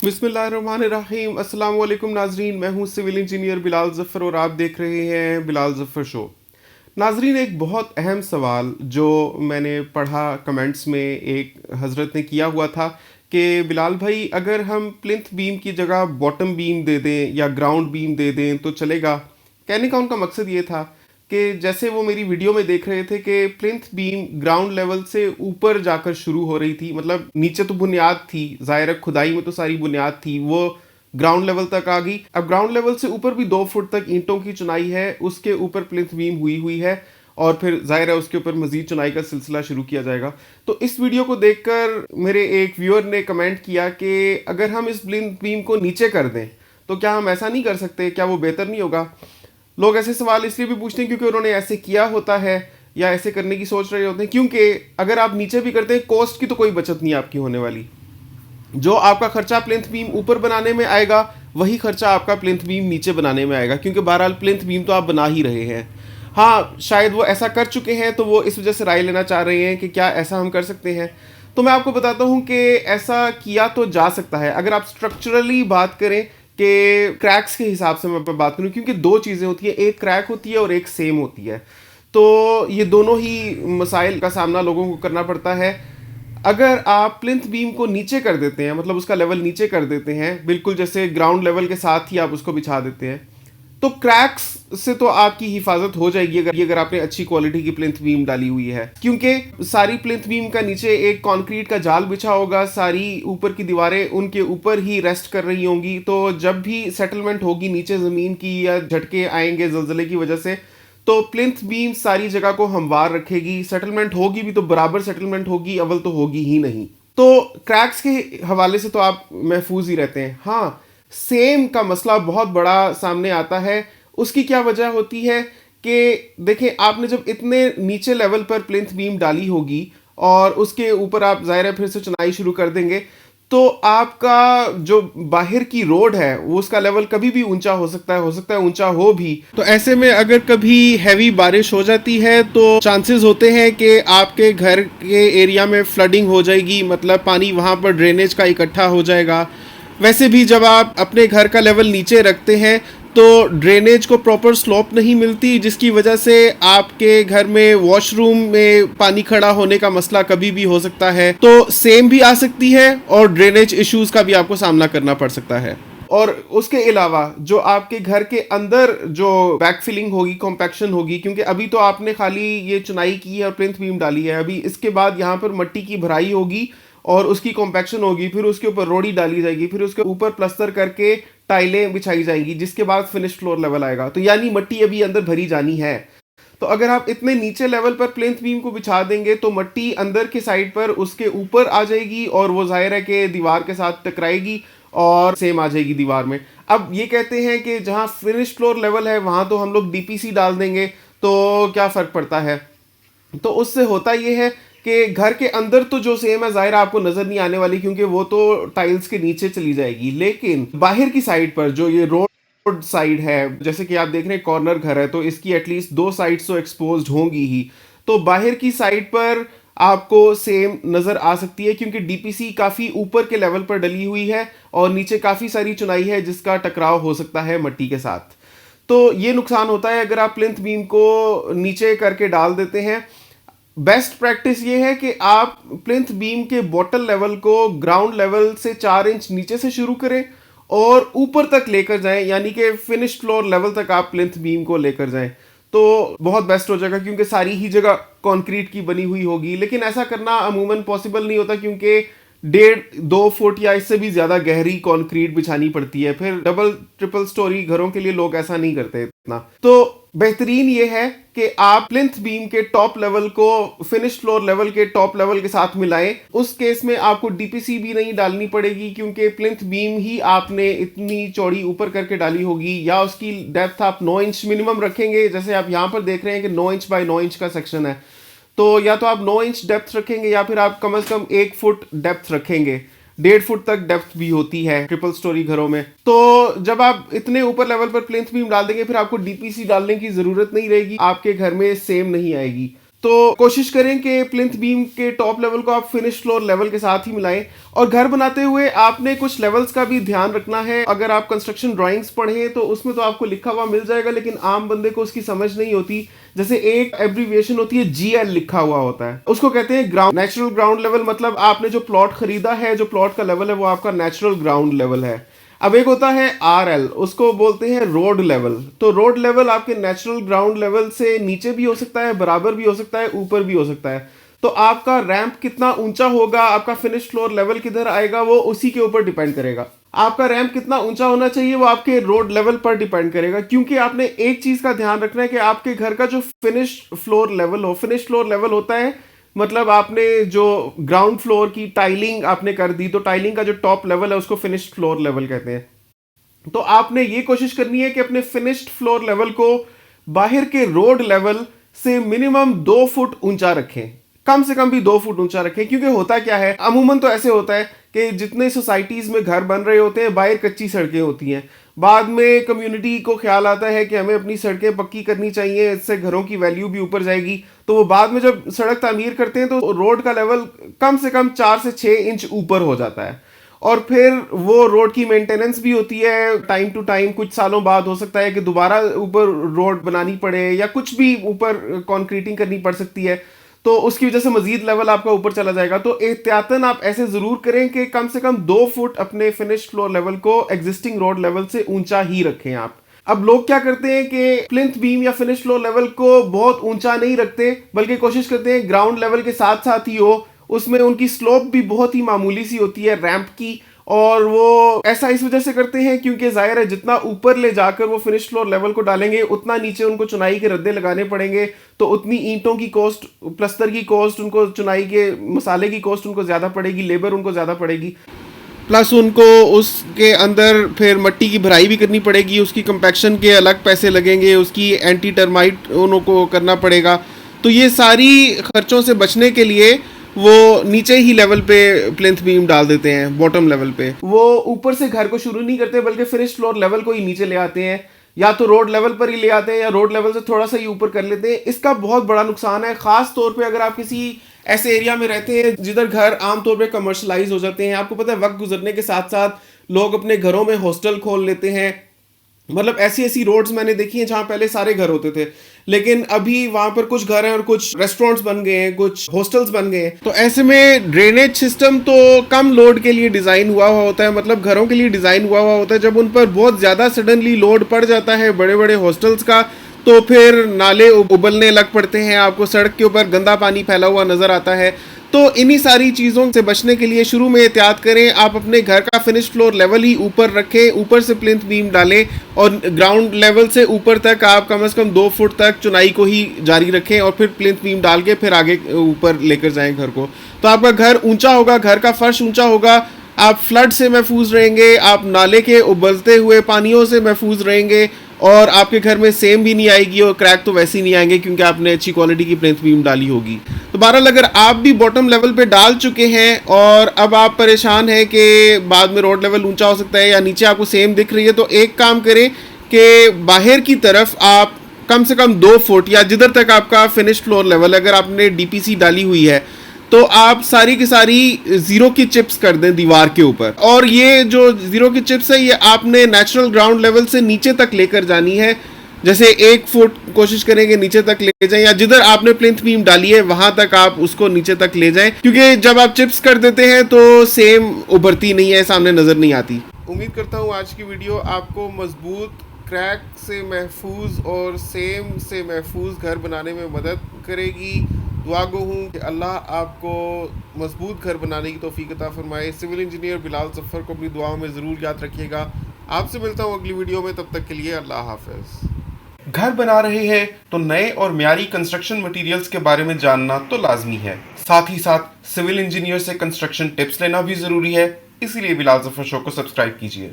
बिस्मिल्लाहिर्रहमानिर्रहीम। अस्सलाम वालेकुम नाजरीन, मैं हूं सिविल इंजीनियर बिलाल ज़फ़र और आप देख रहे हैं बिलाल ज़फ़र शो। नाजरीन, एक बहुत अहम सवाल जो मैंने पढ़ा कमेंट्स में, एक हज़रत ने किया हुआ था कि बिलाल भाई, अगर हम प्लिंथ बीम की जगह बॉटम बीम दे दें या ग्राउंड बीम दे दें तो चलेगा। कहने का उनका मकसद ये था कि जैसे वो मेरी वीडियो में देख रहे थे कि प्लिंथ बीम ग्राउंड लेवल से ऊपर जाकर शुरू हो रही थी, मतलब नीचे तो बुनियाद थी, ज़ाहिर है खुदाई में तो सारी बुनियाद थी, वो ग्राउंड लेवल तक आ गई। अब ग्राउंड लेवल से ऊपर भी 2 फुट तक ईंटों की चुनाई है, उसके ऊपर प्लिंथ बीम हुई हुई है और फिर जाहिर है उसके ऊपर मजीद चुनाई का सिलसिला शुरू किया जाएगा। तो इस वीडियो को देखकर मेरे एक व्यूअर ने कमेंट किया कि अगर हम इस प्लिंथ बीम को नीचे कर दें तो क्या हम ऐसा नहीं कर सकते, क्या वो बेहतर नहीं होगा। लोग ऐसे सवाल इसलिए भी पूछते हैं क्योंकि उन्होंने ऐसे किया होता है या ऐसे करने की सोच रहे होते हैं, क्योंकि अगर आप नीचे भी करते हैं कॉस्ट की तो कोई बचत नहीं आपकी होने वाली। जो आपका खर्चा प्लिंथ बीम ऊपर बनाने में आएगा वही खर्चा आपका प्लिंथ बीम नीचे बनाने में आएगा, क्योंकि बहरहाल प्लिंथ बीम तो आप बना ही रहे हैं। हाँ, शायद वो ऐसा कर चुके हैं तो वो इस वजह से राय लेना चाह रहे हैं कि क्या ऐसा हम कर सकते हैं। तो मैं आपको बताता हूँ कि ऐसा किया तो जा सकता है अगर आप स्ट्रक्चरली बात करें कि क्रैक्स के हिसाब से मैं बात करूँ, क्योंकि दो चीज़ें होती है, एक क्रैक होती है और एक सेम होती है। तो ये दोनों ही मसाइल का सामना लोगों को करना पड़ता है। अगर आप प्लिंथ बीम को नीचे कर देते हैं, मतलब उसका लेवल नीचे कर देते हैं, बिल्कुल जैसे ग्राउंड लेवल के साथ ही आप उसको बिछा देते हैं, तो क्रैक्स से तो आपकी हिफाजत हो जाएगी अगर आपने अच्छी क्वालिटी की प्लिंथ बीम डाली हुई है, क्योंकि सारी प्लिंथ बीम का नीचे एक कंक्रीट का जाल बिछा होगा, सारी ऊपर की दीवारें उनके ऊपर ही रेस्ट कर रही होंगी। तो जब भी सेटलमेंट होगी नीचे ज़मीन की या झटके आएंगे ज़लज़ले की वजह से, तो प्लिंथ बीम सारी जगह को हमवार रखेगी। सेटलमेंट होगी भी तो बराबर सेटलमेंट होगी, अव्वल तो होगी ही नहीं। तो क्रैक्स के हवाले से तो आप महफूज ही रहते हैं। हाँ, सेम का मसला बहुत बड़ा सामने आता है। उसकी क्या वजह होती है कि देखें, आपने जब इतने नीचे लेवल पर प्लिंथ बीम डाली होगी और उसके ऊपर आप ज़ाहिर है फिर से चुनाई शुरू कर देंगे, तो आपका जो बाहर की रोड है वो उसका लेवल कभी भी ऊंचा हो सकता है ऊंचा हो भी। तो ऐसे में अगर कभी हैवी बारिश हो जाती है तो चांसेस होते हैं कि आपके घर के एरिया में फ्लडिंग हो जाएगी, मतलब पानी वहाँ पर ड्रेनेज का इकट्ठा हो जाएगा। वैसे भी जब आप अपने घर का लेवल नीचे रखते हैं तो ड्रेनेज को प्रॉपर स्लोप नहीं मिलती, जिसकी वजह से आपके घर में वॉशरूम में पानी खड़ा होने का मसला कभी भी हो सकता है। तो सेम भी आ सकती है और ड्रेनेज इश्यूज का भी आपको सामना करना पड़ सकता है। और उसके अलावा जो आपके घर के अंदर जो बैकफिलिंग होगी, कॉम्पैक्शन होगी, क्योंकि अभी तो आपने खाली ये चुनाई की है और प्लिंथ बीम डाली है, अभी इसके बाद यहाँ पर मट्टी की भराई होगी और उसकी कॉम्पैक्शन होगी, फिर उसके ऊपर रोड़ी डाली जाएगी, फिर उसके ऊपर प्लस्तर करके टाइलें बिछाई जाएंगी, जिसके बाद फिनिश फ्लोर लेवल आएगा। तो यानी मट्टी अभी अंदर भरी जानी है। तो अगर आप इतने नीचे लेवल पर प्लिंथ बीम को बिछा देंगे तो मट्टी अंदर की साइड पर उसके ऊपर आ जाएगी और वो जाहिर है कि दीवार के साथ टकराएगी और सेम आ जाएगी दीवार में। अब ये कहते हैं कि जहाँ फिनिश फ्लोर लेवल है वहाँ तो हम लोग डीपीसी डाल देंगे, तो क्या फ़र्क पड़ता है। तो उससे होता ये है कि घर के अंदर तो जो सेम है ज़ाहिर आपको नज़र नहीं आने वाली, क्योंकि वो तो टाइल्स के नीचे चली जाएगी। लेकिन बाहर की साइड पर जो ये रोड साइड है, जैसे कि आप देख रहे हैं कॉर्नर घर है, तो इसकी एटलीस्ट 2 साइड्स तो एक्सपोज्ड होंगी ही। तो बाहर की साइड पर आपको सेम नज़र आ सकती है, क्योंकि डीपीसी काफ़ी ऊपर के लेवल पर डली हुई है और नीचे काफ़ी सारी चुनाई है जिसका टकराव हो सकता है मट्टी के साथ। तो ये नुकसान होता है अगर आप प्लिंथ बीम को नीचे करके डाल देते हैं। बेस्ट प्रैक्टिस ये है कि आप प्लिंथ बीम के बॉटल लेवल को ग्राउंड लेवल से 4 इंच नीचे से शुरू करें और ऊपर तक लेकर जाएं, यानी कि फिनिश फ्लोर लेवल तक आप प्लिंथ बीम को लेकर जाएं, तो बहुत बेस्ट हो जाएगा, क्योंकि सारी ही जगह कंक्रीट की बनी हुई होगी। लेकिन ऐसा करना अमूमन पॉसिबल नहीं होता, क्योंकि 1.5-2 फुट या इससे भी ज़्यादा गहरी कंक्रीट बिछानी पड़ती है। फिर डबल ट्रिपल स्टोरी घरों के लिए लोग ऐसा नहीं करते इतना। तो बेहतरीन ये है कि आप प्लिंथ बीम के टॉप लेवल को फिनिश फ्लोर लेवल के टॉप लेवल के साथ मिलाएं। उस केस में आपको डीपीसी भी नहीं डालनी पड़ेगी, क्योंकि प्लिंथ बीम ही आपने इतनी चौड़ी ऊपर करके डाली होगी, या उसकी डेप्थ आप 9 इंच मिनिमम रखेंगे। जैसे आप यहाँ पर देख रहे हैं कि 9 इंच बाय 9 इंच का सेक्शन है, तो या तो आप 9 इंच डेप्थ रखेंगे या फिर आप कम से कम 1 फुट डेप्थ रखेंगे। 1.5 फुट तक डेप्थ भी होती है ट्रिपल स्टोरी घरों में। तो जब आप इतने ऊपर लेवल पर प्लिंथ बीम डाल देंगे फिर आपको डीपीसी डालने की जरूरत नहीं रहेगी, आपके घर में सेम नहीं आएगी। तो कोशिश करें कि प्लिंथ बीम के टॉप लेवल को आप फिनिश फ्लोर लेवल के साथ ही मिलाएं। और घर बनाते हुए आपने कुछ लेवल्स का भी ध्यान रखना है। अगर आप कंस्ट्रक्शन ड्राइंग्स पढ़ें तो उसमें तो आपको लिखा हुआ मिल जाएगा, लेकिन आम बंदे को उसकी समझ नहीं होती। जैसे एक एब्रीविएशन होती है, GL लिखा हुआ होता है, उसको कहते हैं ग्राउंड नेचुरल ग्राउंड लेवल। मतलब आपने जो प्लॉट खरीदा है, जो प्लॉट का लेवल है, वो आपका नेचुरल ग्राउंड लेवल है। अब एक होता है RL, उसको बोलते हैं रोड लेवल। तो रोड लेवल आपके नेचुरल ग्राउंड लेवल से नीचे भी हो सकता है, बराबर भी हो सकता है, ऊपर भी हो सकता है। तो आपका रैंप कितना ऊंचा होगा, आपका फिनिश फ्लोर लेवल किधर आएगा, वो उसी के ऊपर डिपेंड करेगा। आपका रैंप कितना ऊंचा होना चाहिए वो आपके रोड लेवल पर डिपेंड करेगा, क्योंकि आपने एक चीज का ध्यान रखना है कि आपके घर का जो फिनिश फ्लोर लेवल हो, फिनिश फ्लोर लेवल होता है मतलब आपने जो ग्राउंड फ्लोर की टाइलिंग आपने कर दी, तो टाइलिंग का जो टॉप लेवल है उसको फिनिश फ्लोर लेवल कहते हैं। तो आपने ये कोशिश करनी है कि अपने फिनिश्ड फ्लोर लेवल को बाहर के रोड लेवल से मिनिमम 2 फुट ऊंचा रखें, कम से कम भी 2 फुट ऊंचा रखें। क्योंकि होता क्या है, अमूमन तो ऐसे होता है कि जितने सोसाइटीज में घर बन रहे होते हैं, बाहर कच्ची सड़कें होती हैं। बाद में कम्युनिटी को ख्याल आता है कि हमें अपनी सड़कें पक्की करनी चाहिए, इससे घरों की वैल्यू भी ऊपर जाएगी। तो वो बाद में जब सड़क तामीर करते हैं तो रोड का लेवल कम से कम 4 से 6 इंच ऊपर हो जाता है। और फिर वो रोड की मेंटेनेंस भी होती है टाइम टू टाइम। कुछ सालों बाद हो सकता है कि दोबारा ऊपर रोड बनानी पड़े या कुछ भी ऊपर कंक्रीटिंग करनी पड़ सकती है, तो उसकी वजह से मजीद लेवल आपका ऊपर चला जाएगा। तो एहतियातन आप ऐसे जरूर करें कि कम से कम 2 फुट अपने फिनिश फ्लोर लेवल को एग्जिस्टिंग रोड लेवल से ऊंचा ही रखें आप। अब लोग क्या करते हैं कि प्लिंथ बीम या फिनिश फ्लोर लेवल को बहुत ऊंचा नहीं रखते, बल्कि कोशिश करते हैं ग्राउंड लेवल के साथ साथ ही हो। उसमें उनकी स्लोप भी बहुत ही मामूली सी होती है रैंप की, और वो ऐसा इस वजह से करते हैं क्योंकि जाहिर है जितना ऊपर ले जाकर वो फिनिश फ्लोर लेवल को डालेंगे, उतना नीचे उनको चुनाई के रद्दे लगाने पड़ेंगे। तो उतनी ईंटों की कॉस्ट, प्लस्तर की कॉस्ट, उनको चुनाई के मसाले की कॉस्ट उनको ज़्यादा पड़ेगी, लेबर उनको ज़्यादा पड़ेगी। प्लस उनको उसके अंदर फिर मिट्टी की भराई भी करनी पड़ेगी, उसकी कंपैक्शन के अलग पैसे लगेंगे, उसकी एंटी टर्माइट उनको करना पड़ेगा। तो ये सारी खर्चों से बचने के लिए वो नीचे ही लेवल पे प्लिंथ बीम डाल देते हैं, बॉटम लेवल पे। वो ऊपर से घर को शुरू नहीं करते, बल्कि फिनिश फ्लोर लेवल को ही नीचे ले आते हैं, या तो रोड लेवल पर ही ले आते हैं या रोड लेवल से थोड़ा सा ही ऊपर कर लेते हैं। इसका बहुत बड़ा नुकसान है, खास तौर पे अगर आप किसी ऐसे एरिया में रहते हैं जिधर घर आमतौर पे कमर्शलाइज हो जाते हैं। आपको पता है वक्त गुजरने के साथ साथ लोग अपने घरों में हॉस्टल खोल लेते हैं। मतलब ऐसी ऐसी रोड्स मैंने देखी हैं जहां पहले सारे घर होते थे, लेकिन अभी वहां पर कुछ घर हैं और कुछ रेस्टोरेंट्स बन गए हैं, कुछ हॉस्टल्स बन गए हैं। तो ऐसे में ड्रेनेज सिस्टम तो कम लोड के लिए डिजाइन हुआ हुआ होता है, मतलब घरों के लिए डिजाइन हुआ हुआ होता है। जब उन पर बहुत ज्यादा सडनली लोड पड़ जाता है बड़े बड़े हॉस्टल्स का, तो फिर नाले उबलने लग पड़ते हैं, आपको सड़क के ऊपर गंदा पानी फैला हुआ नजर आता है। तो इन्हीं सारी चीज़ों से बचने के लिए शुरू में एहतियात करें, आप अपने घर का फिनिश फ्लोर लेवल ही ऊपर रखें, ऊपर से प्लिंथ बीम डालें, और ग्राउंड लेवल से ऊपर तक आप कम से कम 2 फुट तक चुनाई को ही जारी रखें, और फिर प्लिंथ बीम डाल के फिर आगे ऊपर लेकर जाएं घर को। तो आपका घर ऊंचा होगा, घर का फर्श ऊंचा होगा, आप फ्लड से महफूज रहेंगे, आप नाले के उबलते हुए पानियों से महफूज रहेंगे, और आपके घर में सेम भी नहीं आएगी और क्रैक तो वैसे ही नहीं आएंगे क्योंकि आपने अच्छी क्वालिटी की प्लिंथ बीम डाली होगी। तो बहरहाल अगर आप भी बॉटम लेवल पे डाल चुके हैं और अब आप परेशान हैं कि बाद में रोड लेवल ऊंचा हो सकता है या नीचे आपको सेम दिख रही है, तो एक काम करें कि बाहर की तरफ आप कम से कम 2 फुट या जिधर तक आपका फिनिश फ्लोर लेवल, अगर आपने DPC डाली हुई है तो आप सारी की सारी जीरो की चिप्स कर दें दीवार के ऊपर। और ये जो जीरो की चिप्स है ये आपने नेचुरल ग्राउंड लेवल से नीचे तक लेकर जानी है। जैसे 1 फुट कोशिश करेंगे नीचे तक ले जाएं, या जिधर आपने प्लिंथ बीम डाली है वहां तक आप उसको नीचे तक ले जाएं, क्योंकि जब आप चिप्स कर देते हैं तो सेम उभरती नहीं है, सामने नजर नहीं आती। उम्मीद करता हूँ आज की वीडियो आपको मजबूत, क्रैक से महफूज और सेम से महफूज घर बनाने में मदद करेगी। दुआ गो हूँ कि अल्लाह आपको मजबूत घर बनाने की तौफीक अता फरमाए। सिविल इंजीनियर बिलाल जफ़र को अपनी दुआओं में ज़रूर याद रखिएगा। आपसे मिलता हूँ अगली वीडियो में, तब तक के लिए अल्लाह हाफ़िज़। घर बना रहे हैं तो नए और म्यारी कंस्ट्रक्शन मटेरियल्स के बारे में जानना तो लाजमी है, साथ ही साथ सिविल इंजीनियर से कंस्ट्रक्शन टिप्स लेना भी ज़रूरी है। इसीलिए बिलाल जफ़र शो को सब्सक्राइब कीजिए।